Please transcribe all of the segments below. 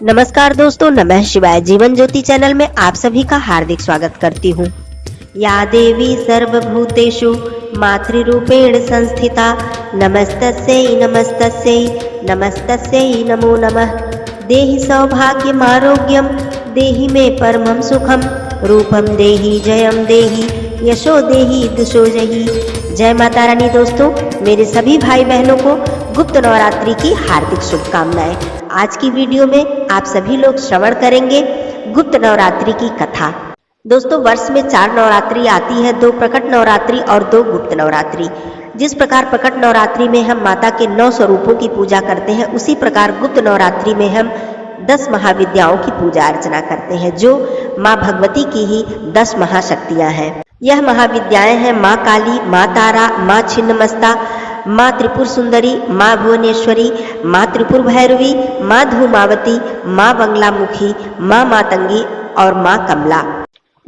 नमस्कार दोस्तों, नमः शिवाय। जीवन ज्योति चैनल में आप सभी का हार्दिक स्वागत करती हूँ। या देवी सर्वभूतेषु मातृरूपेण संस्थिता नमस्तस्यै नमस्तस्यै नमस्तस्यै नमो नमः। देहि सौभाग्यम आरोग्यम देहि मे परमं सुखम रूपम देहि जयम देहि यशो देहि दिशो जहि। जय माता रानी। दोस्तों, मेरे सभी भाई बहनों को गुप्त नवरात्रि की हार्दिक शुभकामनाएं। आज की वीडियो में आप सभी लोग श्रवण करेंगे गुप्त नवरात्रि की कथा। दोस्तों, वर्ष में 4 नवरात्रि आती है, 2 प्रकट नवरात्रि और 2 गुप्त नवरात्रि। जिस प्रकार प्रकट नवरात्रि में हम माता के 9 स्वरूपों की पूजा करते हैं, उसी प्रकार गुप्त नवरात्रि में हम 10 महाविद्याओं की पूजा अर्चना करते हैं, जो माँ भगवती की ही 10 महाशक्तियां हैं। यह महाविद्याएं हैं माँ काली, माँ तारा, माँ छिन्नमस्ता, माँ त्रिपुर सुंदरी, माँ भुवनेश्वरी, माँ त्रिपुर भैरवी, माँ धूमावती, माँ बंगलामुखी, माँ मातंगी और माँ कमला।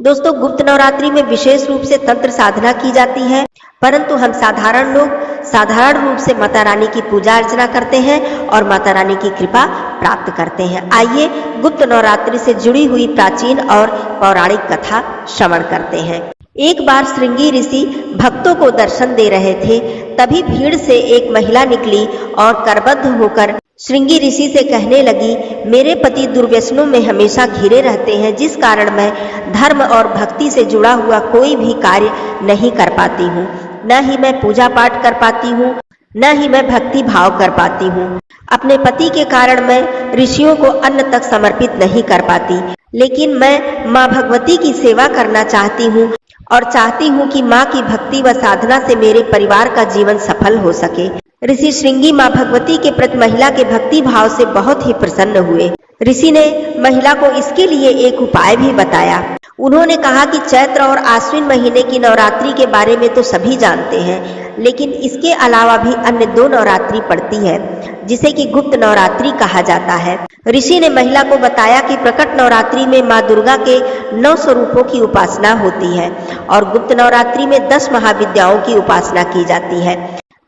दोस्तों, गुप्त नवरात्रि में विशेष रूप से तंत्र साधना की जाती है, परंतु हम साधारण लोग साधारण रूप से माता रानी की पूजा अर्चना करते हैं और माता रानी की कृपा प्राप्त करते हैं। आइए गुप्त नवरात्रि से जुड़ी हुई प्राचीन और पौराणिक कथा श्रवण करते हैं। एक बार श्रृंगी ऋषि भक्तों को दर्शन दे रहे थे, तभी भीड़ से एक महिला निकली और करबद्ध होकर श्रृंगी ऋषि से कहने लगी, मेरे पति दुर्व्यसनों में हमेशा घिरे रहते हैं, जिस कारण मैं धर्म और भक्ति से जुड़ा हुआ कोई भी कार्य नहीं कर पाती हूँ। न ही मैं पूजा पाठ कर पाती हूँ, न ही मैं भक्ति भाव कर पाती हूँ। अपने पति के कारण मैं ऋषियों को अन्न तक समर्पित नहीं कर पाती, लेकिन मैं माँ भगवती की सेवा करना चाहती हूँ और चाहती हूँ कि माँ की भक्ति व साधना से मेरे परिवार का जीवन सफल हो सके। ऋषि श्रृंगी माँ भगवती के प्रति महिला के भक्ति भाव से बहुत ही प्रसन्न हुए। ऋषि ने महिला को इसके लिए एक उपाय भी बताया। उन्होंने कहा कि चैत्र और आश्विन महीने की नवरात्रि के बारे में तो सभी जानते हैं, लेकिन इसके अलावा भी अन्य 2 नवरात्रि पड़ती है, जिसे कि गुप्त नवरात्रि कहा जाता है। ऋषि ने महिला को बताया कि प्रकट नवरात्रि में माँ दुर्गा के 9 स्वरूपों की उपासना होती है और गुप्त नवरात्रि में 10 महाविद्याओं की उपासना की जाती है।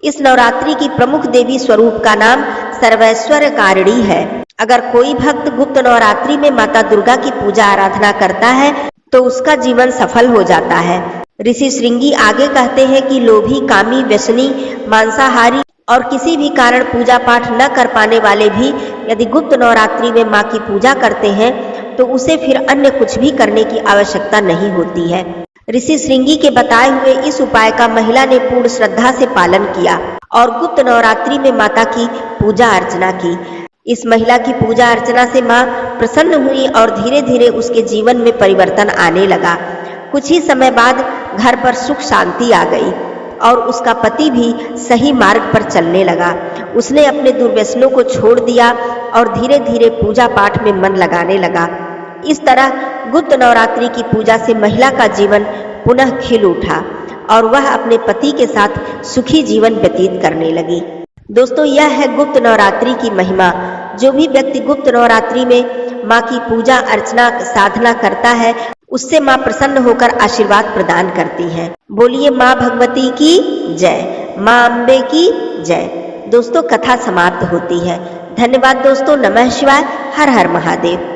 इस नवरात्रि की प्रमुख देवी स्वरूप का नाम सर्वैश्वर्यकारिणी है। अगर कोई भक्त गुप्त नवरात्रि में माता दुर्गा की पूजा आराधना करता है तो उसका जीवन सफल हो जाता है। ऋषि श्रृंगी आगे कहते हैं कि लोभी, कामी, व्यसनी, मांसाहारी और किसी भी कारण पूजा पाठ न कर पाने वाले भी यदि गुप्त नवरात्रि में माँ की पूजा करते हैं तो उसे फिर अन्य कुछ भी करने की आवश्यकता नहीं होती है। ऋषि श्रृंगी के बताए हुए इस उपाय का महिला ने पूर्ण श्रद्धा से पालन किया और गुप्त नवरात्रि में माता की पूजा अर्चना की। इस महिला की पूजा अर्चना से माँ प्रसन्न हुई और धीरे धीरे उसके जीवन में परिवर्तन आने लगा। कुछ ही समय बाद घर पर सुख शांति आ गई और उसका पति भी सही मार्ग पर चलने लगा। उसने अपने दुर्व्यसनों को छोड़ दिया और धीरे धीरे पूजा पाठ में मन लगाने लगा। इस तरह गुप्त नवरात्रि की पूजा से महिला का जीवन पुनः खिल उठा और वह अपने पति के साथ सुखी जीवन व्यतीत करने लगी। दोस्तों, यह है गुप्त नवरात्रि की महिमा। जो भी व्यक्ति गुप्त नवरात्रि में माँ की पूजा अर्चना साधना करता है, उससे माँ प्रसन्न होकर आशीर्वाद प्रदान करती है। बोलिए माँ भगवती की जय, माँ अम्बे की जय। दोस्तों, कथा समाप्त होती है। धन्यवाद दोस्तों। नमः शिवाय। हर हर महादेव।